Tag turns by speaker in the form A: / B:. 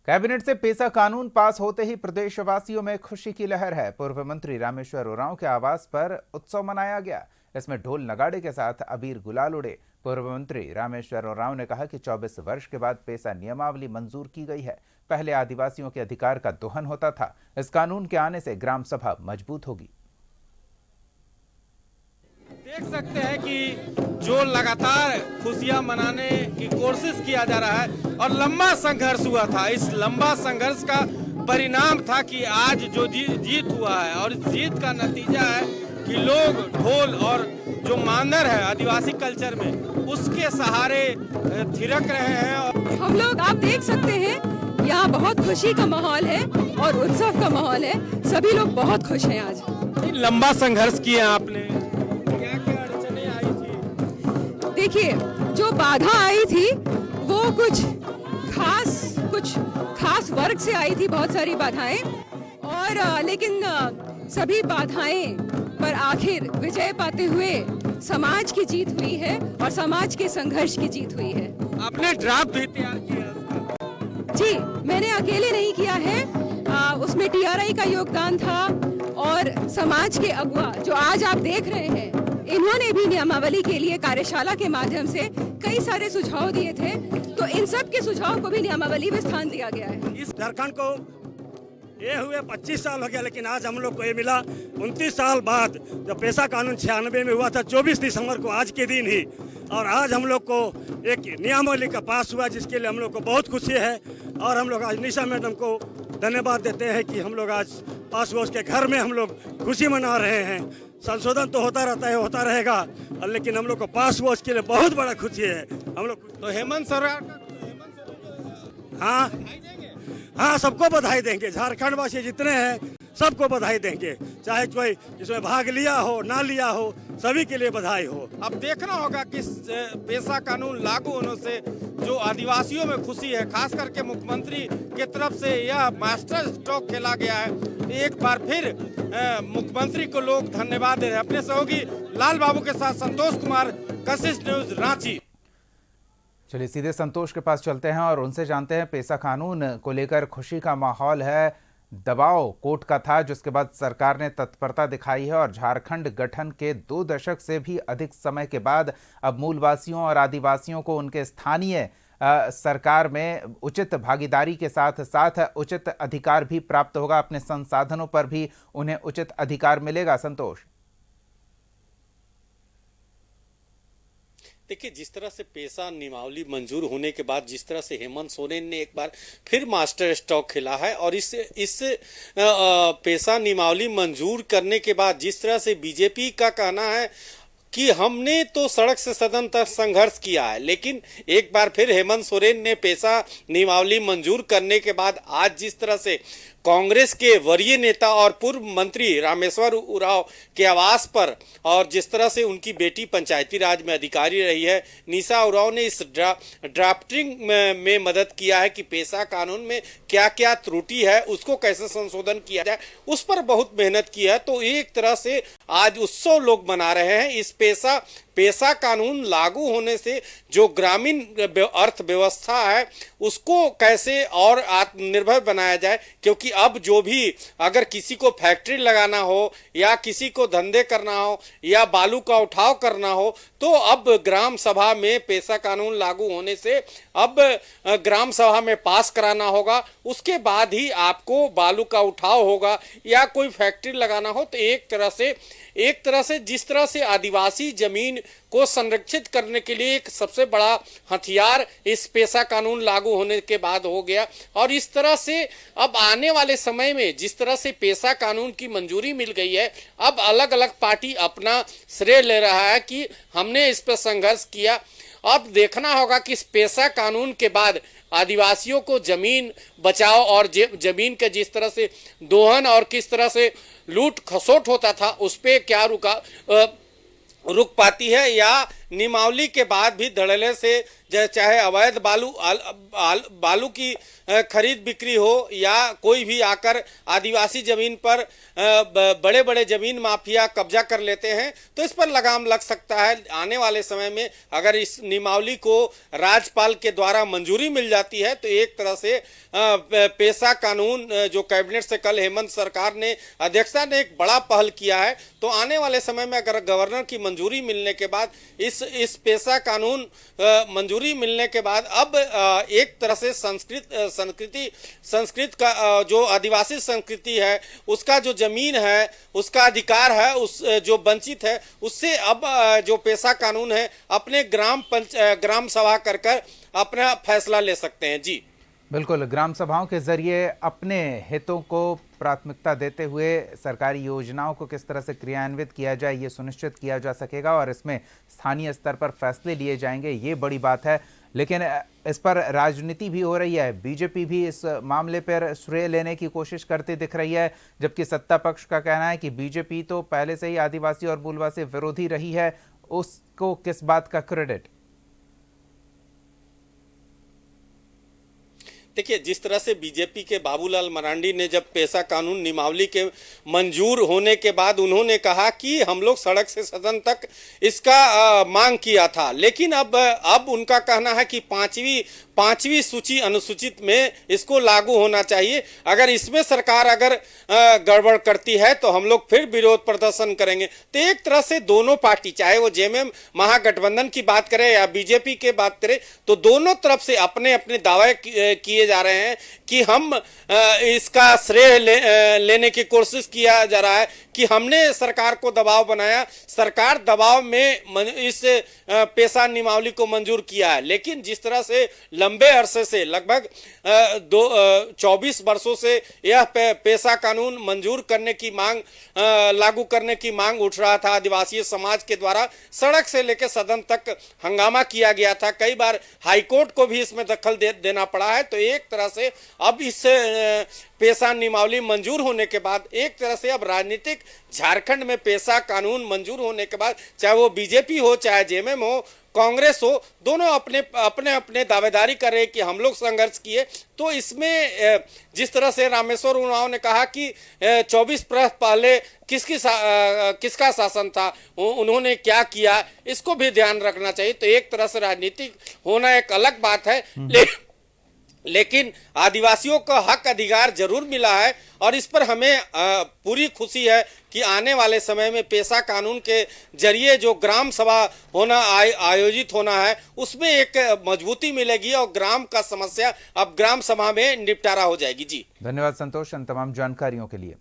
A: Cabinet से पेसा कानून पास होते ही प्रदेशवासियों में खुशी की लहर है। पूर्व मंत्री रामेश्वर उरांव के आवास पर उत्सव मनाया गया। इसमें ढोल नगाड़े के साथ अबीर गुलाल उड़े। पूर्व मंत्री रामेश्वर उरांव ने कहा कि 24 वर्ष के बाद पेसा नियमावली मंजूर की गई है। पहले आदिवासियों के अधिकार का दोहन होता था। इस कानून के आने से ग्राम सभा मजबूत होगी।
B: देख सकते हैं कि जो लगातार खुशियां मनाने की कोशिश किया जा रहा है और लंबा संघर्ष हुआ था, इस लंबा संघर्ष का परिणाम था कि आज जो जीत हुआ है और इस जीत का नतीजा है कि लोग ढोल और जो मानर है आदिवासी कल्चर में उसके सहारे थिरक रहे हैं।
C: हम लोग आप देख सकते हैं यहाँ बहुत खुशी का माहौल है और उत्सव का माहौल है। सभी लोग बहुत खुश हैं आज।
B: लंबा संघर्ष किया आपने, क्या क्या अड़चने आई थी?
C: देखिए, जो बाधा आई थी वो कुछ खास वर्ग से आई थी, बहुत सारी बाधाएं, और लेकिन सभी बाधाएं पर आखिर विजय पाते हुए समाज की जीत हुई है और समाज के संघर्ष की जीत हुई है।
B: आपने ड्राफ्ट भी तैयार किया?
C: जी, मैंने अकेले नहीं किया है, उसमें टीआरआई का योगदान था और समाज के अगुवा जो आज आप देख रहे हैं, इन्होंने भी नियमावली के लिए कार्यशाला के माध्यम से कई सारे सुझाव दिए थे, तो इन सब के सुझाव को भी नियमावली में स्थान दिया गया है।
D: इस झारखंड को ये हुए 25 साल हो गया, लेकिन आज हम लोग को ये मिला 29 साल बाद। जब पेशा कानून 96 में हुआ था 24 दिसंबर को, आज के दिन ही, और आज हम लोग को एक नियमावली का पास हुआ, जिसके लिए हम लोग को बहुत खुशी है। और हम लोग आज निशा मैडम को धन्यवाद देते हैं कि हम लोग आज पास हुआ, उसके घर में हम लोग खुशी मना रहे हैं। संशोधन तो होता रहता है, होता रहेगा, लेकिन हम लोग को पास हुआ, उसके लिए बहुत बड़ा खुशी है हम लोग।
B: तो हेमंत सोरेन,
D: हाँ, सबको बधाई देंगे। झारखंड वासी जितने हैं सबको बधाई देंगे, चाहे कोई इसमें भाग लिया हो ना लिया हो, सभी के लिए बधाई हो।
B: अब देखना होगा कि पेशा कानून लागू होने से जो आदिवासियों में खुशी है, खास करके मुख्यमंत्री के तरफ से यह मास्टर स्ट्रोक खेला गया है। एक बार फिर मुख्यमंत्री को लोग धन्यवाद दे रहे हैं। अपने सहयोगी लाल बाबू के साथ संतोष कुमार, कशिश न्यूज, रांची।
A: चलिए सीधे संतोष के पास चलते हैं और उनसे जानते हैं। पेशा कानून को लेकर खुशी का माहौल है, दबाव कोर्ट का था, जिसके बाद सरकार ने तत्परता दिखाई है और झारखंड गठन के 2 दशक से भी अधिक समय के बाद अब मूलवासियों और आदिवासियों को उनके स्थानीय सरकार में उचित भागीदारी के साथ साथ उचित अधिकार भी प्राप्त होगा, अपने संसाधनों पर भी उन्हें उचित अधिकार मिलेगा। संतोष,
E: देखिए, जिस तरह से पेशा नियमावली मंजूर होने के बाद जिस तरह से हेमंत सोरेन ने एक बार फिर मास्टर स्ट्रोक खेला है और इस पेशा नियमावली मंजूर करने के बाद जिस तरह से बीजेपी का कहना है कि हमने तो सड़क से सदन तक संघर्ष किया है, लेकिन एक बार फिर हेमंत सोरेन ने पेशा नियमावली मंजूर करने के बाद आज जिस तरह से कांग्रेस के वरीय नेता और पूर्व मंत्री रामेश्वर उरांव के आवास पर और जिस तरह से उनकी बेटी पंचायती राज में अधिकारी रही है निशा उरांव ने इस ड्राफ्टिंग में मदद किया है कि पेशा कानून में क्या क्या त्रुटि है, उसको कैसे संशोधन किया जाए, उस पर बहुत मेहनत की है। तो एक तरह से आज उत्सव लोग मना रहे हैं। इस पेशा कानून लागू होने से जो ग्रामीण अर्थव्यवस्था है उसको कैसे और आत्मनिर्भर बनाया जाए, क्योंकि अब जो भी अगर किसी को फैक्ट्री लगाना हो या किसी को धंधे करना हो या बालू का उठाव करना हो, तो अब ग्राम सभा में पेशा कानून लागू होने से अब ग्राम सभा में पास कराना होगा, उसके बाद ही आपको बालू का उठाव होगा या कोई फैक्ट्री लगाना हो। तो एक तरह से जिस तरह से आदिवासी जमीन को संरक्षित करने के लिए एक सबसे बड़ा हथियार इस पेशा कानून लागू होने के बाद हो गया। और इस तरह से अब आने वाले समय में जिस तरह से पेशा कानून की मंजूरी मिल गई है, अब अलग अलग पार्टी अपना श्रेय ले रहा है कि हमने इस पर संघर्ष किया। अब देखना होगा कि इस पेशा कानून के बाद आदिवासियों को जमीन बचाओ और जमीन के जिस तरह से दोहन और किस तरह से लूट खसोट होता था, उस पे क्या रुक पाती है या निमावली के बाद भी धड़ल्ले से चाहे अवैध बालू की खरीद बिक्री हो या कोई भी आकर आदिवासी जमीन पर बड़े बड़े जमीन माफिया कब्जा कर लेते हैं, तो इस पर लगाम लग सकता है। आने वाले समय में अगर इस निमावली को राज्यपाल के द्वारा मंजूरी मिल जाती है तो एक तरह से पेशा कानून जो कैबिनेट से कल हेमंत सरकार ने अध्यक्षता ने एक बड़ा पहल किया है, तो आने वाले समय में अगर गवर्नर की मंजूरी मिलने के बाद इस पेशा कानून मंजूरी मिलने के बाद अब एक तरह से संस्कृत का जो आदिवासी संस्कृति है, उसका जो जमीन है, उसका अधिकार है, उस जो वंचित है, उससे अब जो पेशा कानून है अपने ग्राम सभा कर अपना फैसला ले सकते हैं। जी
A: बिल्कुल, ग्राम सभाओं के जरिए अपने हितों को प्राथमिकता देते हुए सरकारी योजनाओं को किस तरह से क्रियान्वित किया जाए ये सुनिश्चित किया जा सकेगा और इसमें स्थानीय स्तर पर फैसले लिए जाएंगे, ये बड़ी बात है। लेकिन इस पर राजनीति भी हो रही है, बीजेपी भी इस मामले पर श्रेय लेने की कोशिश करती दिख रही है, जबकि सत्ता पक्ष का कहना है कि बीजेपी तो पहले से ही आदिवासी और मूलवासी विरोधी रही है, उसको किस बात का क्रेडिट?
E: देखिए, जिस तरह से बीजेपी के बाबूलाल मरांडी ने जब पेशा कानून निमावली के मंजूर होने के बाद उन्होंने कहा कि हम लोग सड़क से सदन तक इसका मांग किया था, लेकिन अब उनका कहना है कि पांचवी सूची अनुसूचित में इसको लागू होना चाहिए। अगर इसमें सरकार अगर गड़बड़ करती है तो हम लोग फिर विरोध प्रदर्शन करेंगे। तो एक तरह से दोनों पार्टी, चाहे वो जेएमएम महागठबंधन की बात करें या बीजेपी की बात करें, तो दोनों तरफ से अपने अपने दावे किए जा रहे हैं कि हम इसका श्रेय लेने की कोशिश किया जा रहा है कि हमने सरकार को दबाव बनाया, सरकार दबाव में इस पेशा निमावली को मंजूर किया है। लेकिन जिस तरह से लंबे अरसे से लगभग 24 वर्षों से यह पेशा कानून मंजूर करने की मांग, लागू करने की मांग उठ रहा था, आदिवासी समाज के द्वारा सड़क से लेकर सदन तक हंगामा किया गया था, कई बार हाईकोर्ट को भी इसमें दखल देना पड़ा है। तो एक तरह से अब इस पेशा निमावली मंजूर होने के बाद एक तरह से अब राजनीतिक झारखंड में पेशा कानून मंजूर होने के बाद चाहे वो बीजेपी हो, चाहे जेएमएम हो, कांग्रेस हो, दोनों अपने दावेदारी कर रहे कि हम लोग संघर्ष किए। तो इसमें जिस तरह से रामेश्वर उरांव ने कहा कि 24 वर्ष पहले किसका शासन था, उन्होंने क्या किया, इसको भी ध्यान रखना चाहिए। तो एक तरह से राजनीतिक होना एक अलग बात है, लेकिन आदिवासियों का हक अधिकार जरूर मिला है और इस पर हमें पूरी खुशी है कि आने वाले समय में पेशा कानून के जरिए जो ग्राम सभा आयोजित होना है उसमें एक मजबूती मिलेगी और ग्राम का समस्या अब ग्राम सभा में निपटारा हो जाएगी। जी
A: धन्यवाद संतोष इन तमाम जानकारियों के लिए।